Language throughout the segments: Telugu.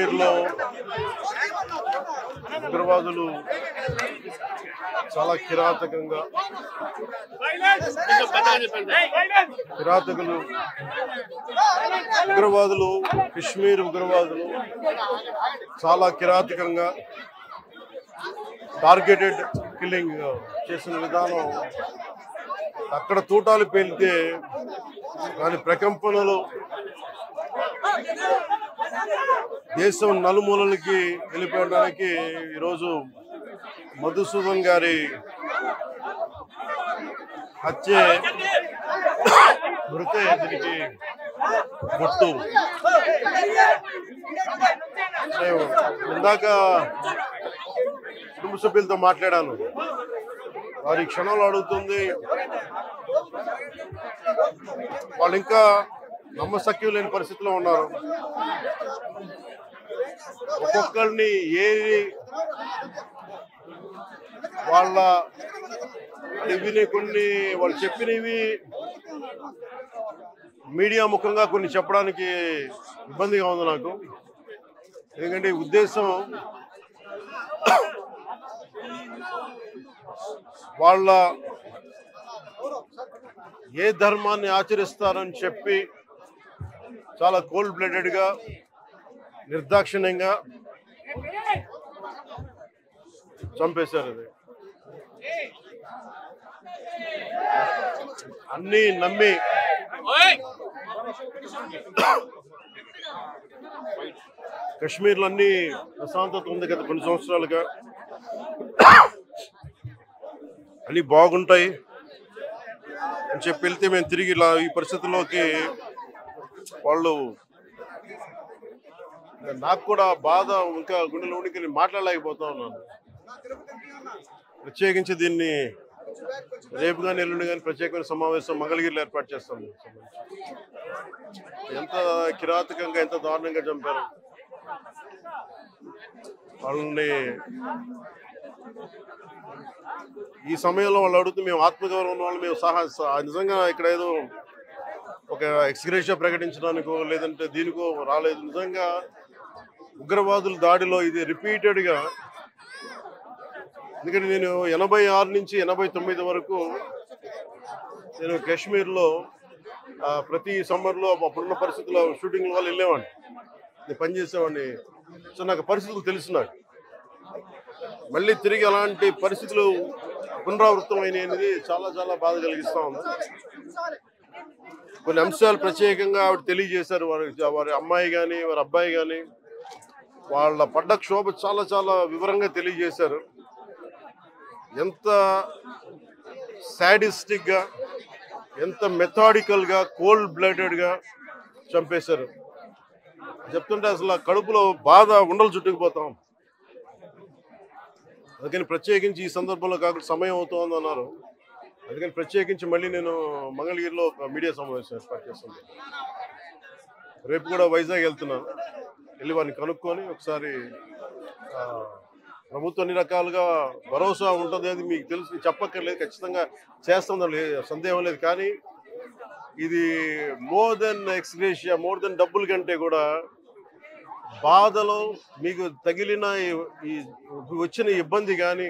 కశ్మీర్లో ఉగ్రవాదులు చాలా కిరాతకులు కశ్మీర్ ఉగ్రవాదులు చాలా కిరాతకంగా టార్గెటెడ్ కిల్లింగ్ చేసిన విధానం అక్కడ తూటాలు పేలితే దాని ప్రకంపనలు దేశం నలుమూలలకి వెళ్ళిపోవడానికి ఈరోజు మధుసూదన్ గారి హత్య మృతే దీనికి గుర్తు. ఇందాక కుటుంబ సభ్యులతో మాట్లాడాను. వారి క్షణంలో అడుగుతుంది, వాళ్ళు ఇంకా నమ్మశక్యం లేని పరిస్థితిలో ఉన్నారు. ఒక్కొక్కరిని వాళ్ళ ఇవి కొన్ని వాళ్ళు చెప్పినవి మీడియా ముఖంగా కొన్ని చెప్పడానికి ఇబ్బందిగా ఉంది నాకు. ఎందుకంటే ఉద్దేశం వాళ్ళ ఏ ధర్మాన్ని ఆచరిస్తారని చెప్పి చాలా కోల్డ్ బ్లడెడ్గా నిర్దాక్షిణ్యంగా చంపేశారు. అది అన్నీ నమ్మి కశ్మీర్లో అన్ని ప్రశాంతత ఉంది గత కొన్ని సంవత్సరాలుగా, అన్ని బాగుంటాయి అని చెప్పి వెళ్తే మేము తిరిగి ఇలా ఈ పరిస్థితుల్లోకి వాళ్ళు నాకు కూడా బాధ ఇంకా గుండెలో ఉనికి మాట్లాడలేకపోతా ఉన్నాను. ప్రత్యేకించి దీన్ని రేపు కానీ ఎల్లుండి కానీ ప్రత్యేకమైన సమావేశం మంగళగిరిలో ఏర్పాటు చేస్తాం. ఎంత కిరాతకంగా ఎంత దారుణంగా చంపారు వాళ్ళని. ఈ సమయంలో వాళ్ళు అడుగుతూ మేము ఆత్మగౌరవం ఉన్న వాళ్ళు మేము నిజంగా ఇక్కడ ఏదో ఒక ఎక్స్గ్రేషియా ప్రకటించడానికో లేదంటే దీనికో రాలేదు. నిజంగా ఉగ్రవాదుల దాడిలో ఇది రిపీటెడ్గా, ఎందుకంటే నేను 86 నుంచి 89 వరకు నేను కాశ్మీర్లో ప్రతి సమ్మర్లో అప్పుడున్న పరిస్థితుల్లో షూటింగ్ వల్ల వెళ్ళేవాడిని, నేను పనిచేసేవాడిని. సో నాకు పరిస్థితులు తెలుసు. నాకు మళ్ళీ తిరిగి అలాంటి పరిస్థితులు పునరావృతం అయినది చాలా చాలా బాధ కలిగిస్తూ ఉంది. కొన్ని అంశాలు ప్రత్యేకంగా ఆవిడ తెలియజేశారు. వారి అమ్మాయి కానీ వారి అబ్బాయి కానీ వాళ్ళ పడ్డ క్షోభ చాలా చాలా వివరంగా తెలియజేశారు. ఎంత సాడిస్టిక్గా, ఎంత మెథాడికల్గా, కోల్డ్ బ్లడెడ్గా చంపేశారు చెప్తుంటే అసలు కడుపులో బాధ ఉండలు చుట్టుకుపోతాం. అందుకని ప్రత్యేకించి ఈ సందర్భంలో కాకుండా సమయం అవుతుంది అన్నారు. అందుకని ప్రత్యేకించి మళ్ళీ నేను మంగళగిరిలో ఒక మీడియా సమావేశం ఏర్పాటు చేస్తాను. రేపు కూడా వైజాగ్ వెళ్తున్నాను. వెళ్ళి వారిని కనుక్కొని ఒకసారి ప్రభుత్వం అన్ని రకాలుగా భరోసా ఉంటుంది, అది మీకు తెలుసు, చెప్పక్కర్లేదు, ఖచ్చితంగా చేస్తుందని సందేహం లేదు. కానీ ఇది more than ex gratia, more than డబ్బుల కంటే కూడా బాధలో మీకు తగిలిన ఈ వచ్చిన ఇబ్బంది కానీ,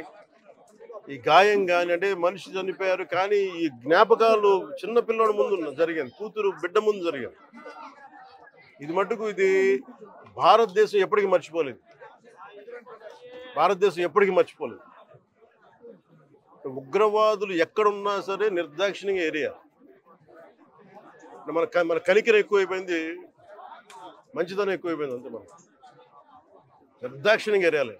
ఈ గాయం కానీ, అంటే మనిషి చనిపోయారు కానీ ఈ జ్ఞాపకాలు చిన్నపిల్లల ముందు జరిగింది, కూతురు బిడ్డ ముందు జరిగింది. ఇది మటుకు ఇది భారతదేశం ఎప్పటికీ మర్చిపోలేదు. భారతదేశం ఎప్పటికీ మర్చిపోలేదు. ఉగ్రవాదులు ఎక్కడున్నా సరే నిర్దాక్షిణ్యంగా ఏరియా. మన కనికరం ఎక్కువైపోయింది, మంచిదనం ఎక్కువైపోయింది. అంతే మనం నిర్దాక్షిణ్యంగా ఏరియాలి.